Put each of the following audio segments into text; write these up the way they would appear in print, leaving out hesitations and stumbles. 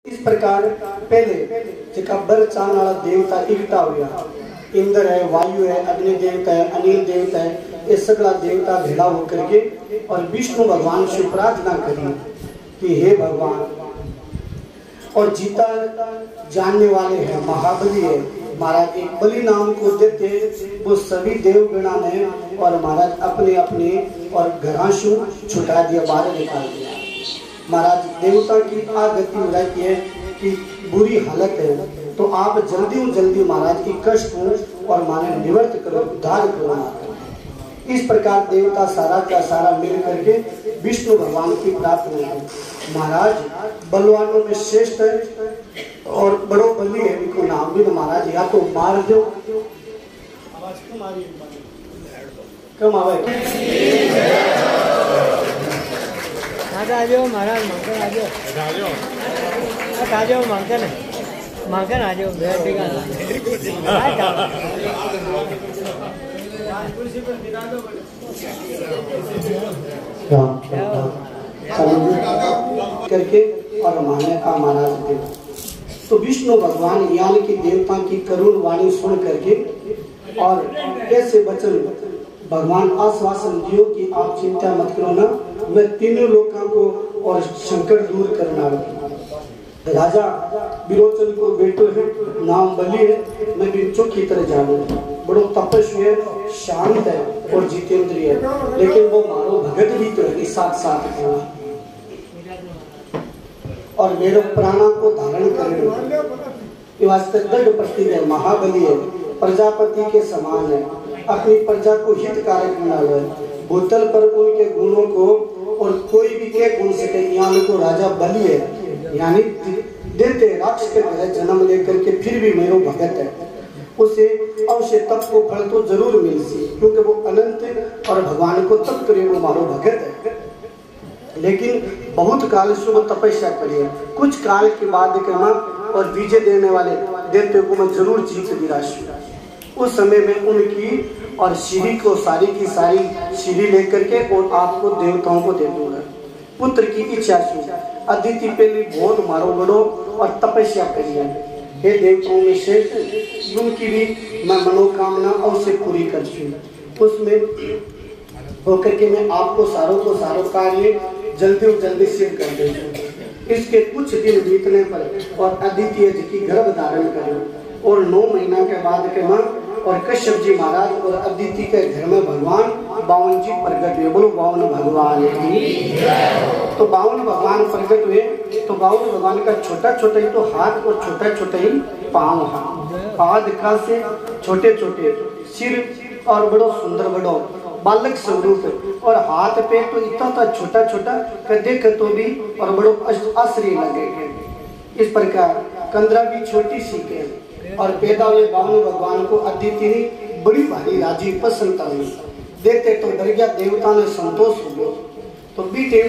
इस प्रकार पहले जब चाहने वाला देवता इकट्ठा हो गया, इंद्र है, वायु है, अग्नि देवता है, अनिल देवता है, ये सगला देवता भेड़ा होकर के और विष्णु भगवान से प्रार्थना करी कि हे भगवान, और जीता जानने वाले हैं महाबली है महाराज, एक बलि नाम को देते वो सभी देवगणा ने और महाराज अपने अपने और घरांशु छुटा दिया, बाहर निकाल दिया। महाराज देवता की आगति हो रही है कि बुरी हालत है, तो आप जल्दी महाराज की कष्ट हो और माने निवृत्त करो, उद्धार करो महाराज। इस प्रकार देवता सारा का सारा मिल करके विष्णु भगवान की प्रार्थना की। महाराज बलवानों में श्रेष्ठ है और बड़ो बली है, इनको नाम भी महाराज या तो मार दो, कम आवे आजो महाराज, मंगन आजो मंगन आजो करके और माने का महाराज देव। तो विष्णु भगवान यान की देवता की करुण वाणी सुन करके और कैसे वचन भगवान आश्वासन दियो कि आप चिंता मत करो ना, मैं तीनों लोगों को और संकट दूर करना। राजा विरोचन को बेटो है, नाम बलि है, मैं भी चौकी तरह जानू, बड़ो तपस्वी है, शांत है और जितेंद्रिय है, लेकिन वो मारो भगत भी तो है साथ साथ और मेरे प्राणों को धारण करे वास्ते दृढ़ प्रतिज्ञ है, महाबली है, प्रजापति के समान है, अपनी प्रजा को हितकारक बना है, भूतल पर उनके गुणों को और कोई भी क्या गुण सके। यहाँ को राजा बलि है, यानी देते राक्षस के घर जन्म लेकर के फिर भी मेरो भगत है, उसे अवश्य तप को फल तो जरूर मिल सी, क्योंकि वो अनंत और भगवान को तप करे वो मारो भगत है। लेकिन बहुत काल से वो तपस्या करिए, कुछ काल के बाद कहना और विजय देने वाले देवते को मैं जरूर जीत गिराशू। उस समय में उनकी और सीढ़ी को सारी की सारी सीढ़ी लेकर के और आपको देवताओं को दे दूंगा। पुत्र की इच्छा से अदिति पहले बहुत मारो बड़ो और तपस्या करिए, हे देवताओं में से उनकी भी मैं मनोकामना अवश्य पूरी कर चुकी। उसमें होकर के मैं आपको सारों कार्य जल्दी सिद्ध कर देता। इसके कुछ दिन बीतने पर और अदिति जी की गर्भ धारण करो और 9 महीना के बाद के मां और कश्यप जी महाराज और अदिति के घर में भगवान 52 जी प्रकट हुए। बोलो 52 भगवान की। तो 52 भगवान प्रकट हुए, तो 52 भगवान का छोटा ही तो हाथ और छोटा ही पाँव, पाद का से छोटे सिर और बड़ो सुंदर बड़ो बालक स्वरूप और हाथ पे तो इतना छोटा देख तो भी और बड़ो आश्चर्य लगे। इस प्रकार कंदरा भी छोटी सी के और पैदा हुए 52 भगवान को अदिति ने बड़ी भारी राजी प्रसन्नता हुई, देखते तो डर गया, देवता ने संतोष हो गया। तो बीते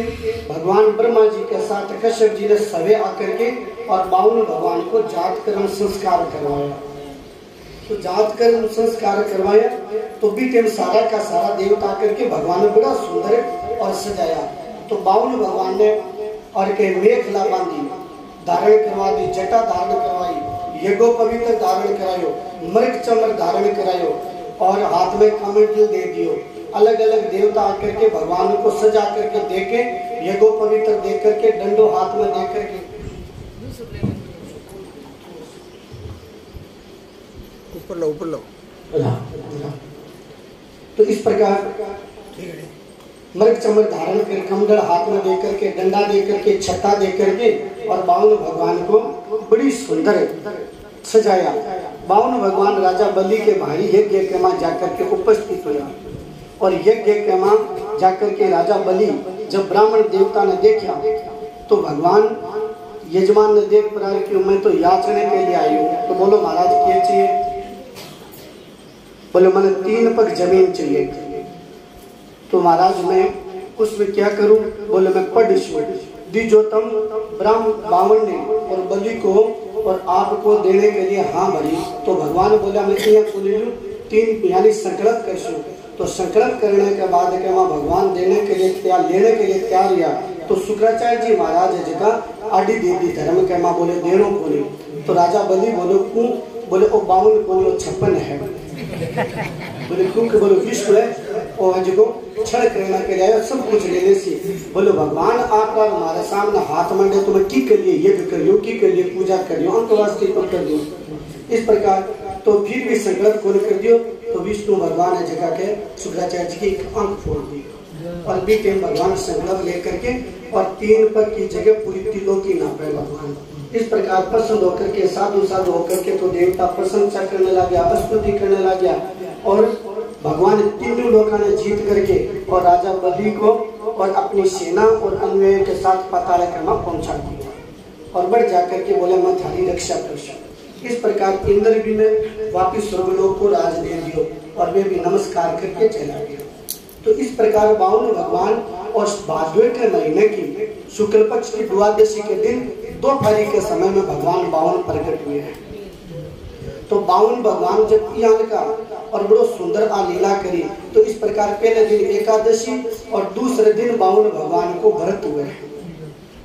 भगवान ब्रह्मा जी के साथ कश्यप जी ने सवे आकर के और 52 भगवान को जात कर्म संस्कार करवाया। तो जात कर्म संस्कार करवाया तो बीते सारा का सारा देवता करके भगवान ने बड़ा सुंदर और सजाया। तो 52 भगवान ने और के मेखला बांधी, धारण करवा दी, जटा धारण करवाई, यज्ञो पवित्र धारण करायो, मृग चमर धारण करायो और हाथ में कमंडल दे दियो। अलग अलग देवता आकर के भगवान को सजा करके देके यज्ञो पवित्र दे करके डंडो हाथ में दे करके ऊपर लो। तो इस प्रकार मृग चमर धारण कर कमंडल हाथ में दे करके डंडा दे करके छत्ता दे करके और 52 भगवान को बड़ी सुंदर सजाया। 52 भगवान राजा बलि के भाई यज्ञ के मां जाकर के उपस्थित हुआ और यज्ञ के मां जाकर के राजा बलि जब ब्राह्मण देवता ने देखा तो भगवान यजमान ने देख पड़ा कि मैं तो याचने के लिए आई हूँ। तो बोलो महाराज क्या चाहिए? बोले मैंने 3 पग जमीन चाहिए। तो महाराज मैं उसमें क्या करूं? बोले मैं पढ़ द्विजोतम बावन ने और बलि को और आपको देने के लिए हाँ भरी। तो भगवान बोला मैं यहाँ 3 यानी संकल्प कर। तो संकल्प करने के बाद के वहाँ भगवान देने के लिए तैयार, लेने के लिए तैयार हुआ तो शुक्राचार्य जी महाराज जगह आदि देवी धर्म के माँ बोले देनो बोले, तो राजा बलि बोले क्यों, बोले ओ 52 बोले 56 है, बोले क्योंकि बोले विष्णु है और जगो क्षण करना के लिए सब कुछ लेने से, बोले भगवान आकर हमारे सामने हाथ मंडे तो मैं की कर लिए यज्ञ करियो, की कर लिए पूजा करियो, अंतवास्ती कर दियो, इस प्रकार तो फिर भी संकल्प कौन कर दियो, तो विष्णु भगवान ने जगह के शुक्राचार्य जी की एक अंक फोड़ दी और भी टाइम भगवान संकल्प लेकर के और 3 पर की जगह पूरी त्रिलोकी नापे भगवान। इस प्रकार प्रसन्न होकर के साधु साधु होकर के तो देवता प्रशंसा करने लग गया, स्तुति करने लग गया और भगवान तीनों लोगों ने जीत करके और राजा बलि को और अपनी सेना और अन्वय के साथ पाताल क्रम पहुंचा दिया और बढ़ जाकर के बोले मैं थारी रक्षा कर। इस प्रकार इंद्र भी ने वापिस स्वर्गलोक को राज दे दियो और वे भी नमस्कार करके चला गया। तो इस प्रकार 52 भगवान और भादवे के महीने की शुक्ल पक्ष की द्वादशी के दिन 2 फरी के समय में भगवान 52 प्रकट हुए हैं। तो 52 भगवान जब यहाँ का और बड़ो सुंदर लीला करी, तो इस प्रकार पहले दिन एकादशी और दूसरे दिन 52 भगवान को व्रत हुए हैं।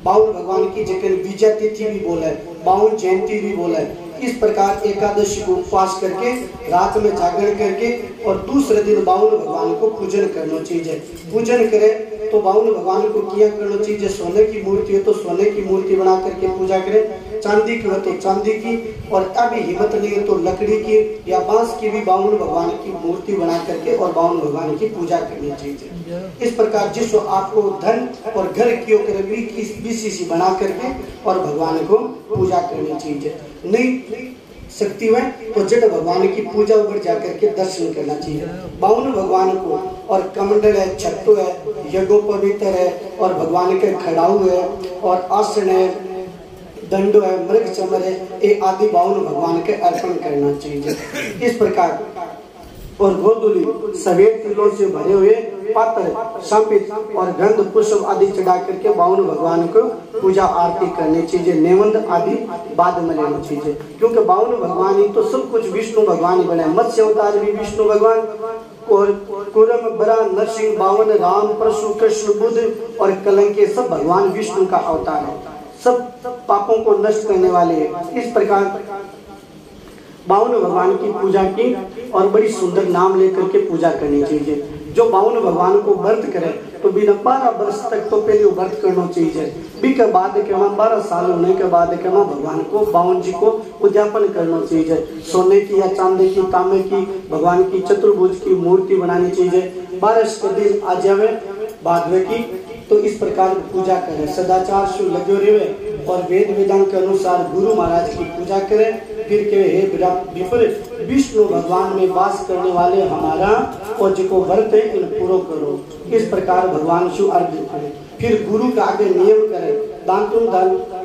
52 भगवान की जगह विजय तिथि भी बोला है, 52 जयंती भी बोला है। इस प्रकार एकादशी को उपवास करके रात में जागरण करके और दूसरे दिन 52 भगवान को पूजन करना चाहिए। पूजन करे तो 52 भगवान को किया करना चाहिए, सोने की मूर्ति हो तो सोने की मूर्ति बना करके पूजा करे, चांदी की हो तो चांदी की, और अभी हिम्मत नहीं है तो लकड़ी की या बांस की भी 52 भगवान की मूर्ति बना करके और 52 भगवान की पूजा करनी चाहिए। इस प्रकार जिसको आपको धन और घर की बीसी बना करके और भगवान को पूजा करनी चाहिए। नहीं शक्ति है तो जड़ भगवान की पूजा ऊपर जाकर के दर्शन करना चाहिए। 52 भगवान को और कमंडल है, छट्टू है, यज्ञो पवित्र है और भगवान के खड़ाऊ है और आसन है, दंडो है, मृग चमर है, ये आदि 52 भगवान के अर्पण करना चाहिए। इस प्रकार और गोधुली सफेद तिलों से भरे हुए पात्र संपित और गंध पुष्प आदि चढ़ा करके 52 भगवान को पूजा आरती करनी चाहिए। नेवंद आदि बाद में लेना चाहिए, क्योंकि 52 भगवान ही तो सब कुछ विष्णु भगवान ही बने। मत्स्य अवतार भी विष्णु भगवान और कुरम बरा नरसिंह 52 राम परशु कृष्ण बुद्ध और कलंके सब भगवान विष्णु का अवतार है, सब पापों को नष्ट करने वाले हैं। इस प्रकार 52 भगवान की पूजा की और बड़ी सुंदर नाम लेकर के पूजा करनी चाहिए। जो 52 भगवान को व्रत करे तो बिना 12 वर्ष तक तो पहले व्रत करना चाहिए। भी के बाद के 12 साल होने के बाद के भगवान को 52 जी को उद्यापन करना चाहिए। सोने की या चांदी की, तांबे की भगवान की चतुर्भुज की मूर्ति बनानी चाहिए। 12 के दिन आ जावे भादवे की, तो इस प्रकार पूजा करें, सदाचार से लगे रहे और वेद वेदांत के अनुसार गुरु महाराज की पूजा करें। फिर के हे विपरीत विष्णु भगवान में वास करने वाले हमारा और जिको व्रत है इन पूरो करो, इस प्रकार भगवान से अर्घ्य करें। फिर गुरु का आगे नियम करें,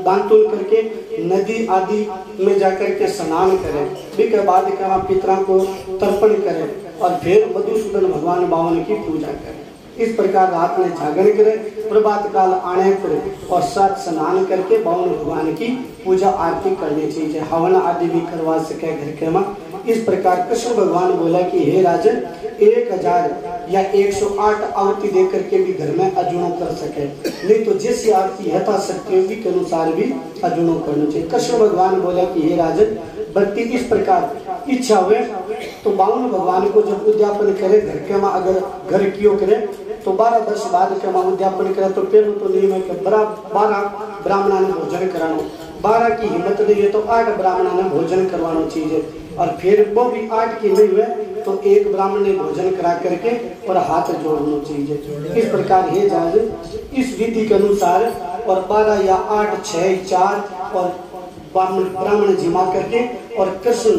दांतुल करके नदी आदि में जाकर के स्नान करें। फिर के बाद पितरों को तर्पण करें और फिर मधुसूदन भगवान 52 की पूजा करें। इस प्रकार रात में जागरण करें, प्रभात काल आने पर और साथ स्नान करके 52 भगवान की पूजा आरती करनी चाहिए। हवन आदि भी करवा सके घर के मां। इस प्रकार कृष्ण भगवान बोला कि हे राजन 1000 या 108 आरती दे करके भी घर में अजुणों कर सके, नहीं तो जैसी आरती यथा शक्ति के अनुसार भी अजुणों करना चाहिए। कृष्ण भगवान बोला कि हे राजन भक्ति इस प्रकार इच्छा हुए तो 52 भगवान को जब उद्यापन करे घर के मां, अगर घर क्यों करे तो 12 वर्ष बाद के मां उद्यापन करे तो पहले तो नियम है कि 12 ब्राह्मणों ने भोजन कराना, 12 की हिम्मत नहीं है तो 8 ब्राह्मणों ने भोजन करवाना चाहिए। और फिर वो भी 8 की नहीं हुए तो 1 ब्राह्मण ने भोजन करा करके और हाथ जोड़ना चाहिए। इस प्रकार हे जाज इस विधि के अनुसार और 12 या 8 6 4 और ब्राह्मण जिमा करके और कृष्ण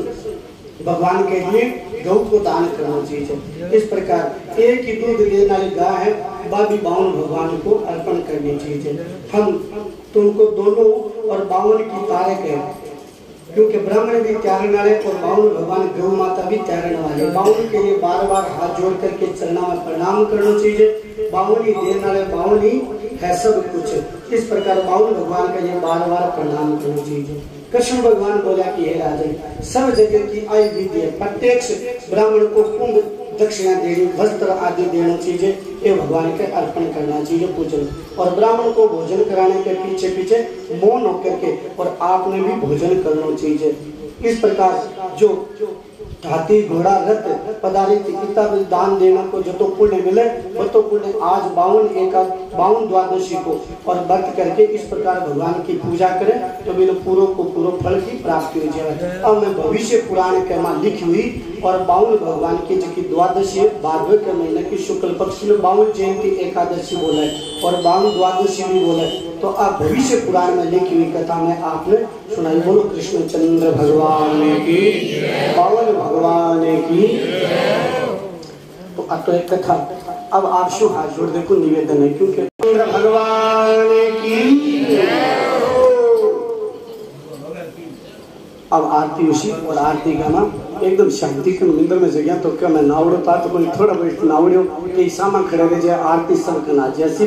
भगवान के लिए गौ को दान करना चाहिए। इस प्रकार एक ही दूध देने वाली गाय है वह भी 52 भगवान को अर्पण करनी चाहिए। हम तुमको दोनों और 52 की तारक है, क्योंकि ब्राह्मण भी त्यागने वाले और 52 भगवान गौ माता भी त्यागने वाले। 52 के लिए बार-बार हाथ जोड़ करके चरणों में प्रणाम करना चाहिए। 52 ही देने वाले, 52 ही है सब कुछ। इस प्रकार 52 भगवान का ये बार-बार प्रणाम करना चाहिए। कृष्ण भगवान बोला कि हे राजन सब जगह की आई विधि है, प्रत्यक्ष ब्राह्मण को कुंभ दक्षिणा देनी, वस्त्र आदि देना चाहिए। ये भगवान के अर्पण करना चाहिए पूजन। और ब्राह्मण को भोजन कराने के पीछे पीछे मौन होकर के और आपने भी भोजन करना चाहिए। इस प्रकार जो हाथी घोड़ा रथ पदार्थ कितना भी दान देना को जो तो पुण्य मिले वो तो पुण्य आज 52 द्वादशी को और व्रत करके इस प्रकार भगवान की पूजा करें तो मेरे पूर्व को पूर्व फल की प्राप्ति हो जाए। अब मैं भविष्य पुराण के मां लिखी हुई और 52 भगवान की जो की द्वादशी भादवे के महीने की शुक्ल पक्ष में 52 जयंती एकादशी बोले और 52 द्वादशी भी बोले। तो आप भविष्य पुराण में लिखी हुई कथा में आपने सुनाई। बोलो कृष्णचंद्र भगवान की, पवन भगवान की। तो अब तो एक कथा अब आप शो हाथ जोड़ देखो निवेदन है क्योंकि चंद्र भगवान की। अब आरती उसी और आरती का नाम एकदम शांति के मंदिर में जगह तो क्या मैं नावड़ो था तो कोई थोड़ा बहुत नावड़ियो के सामा खड़े रह जाए आरती सब करना जैसी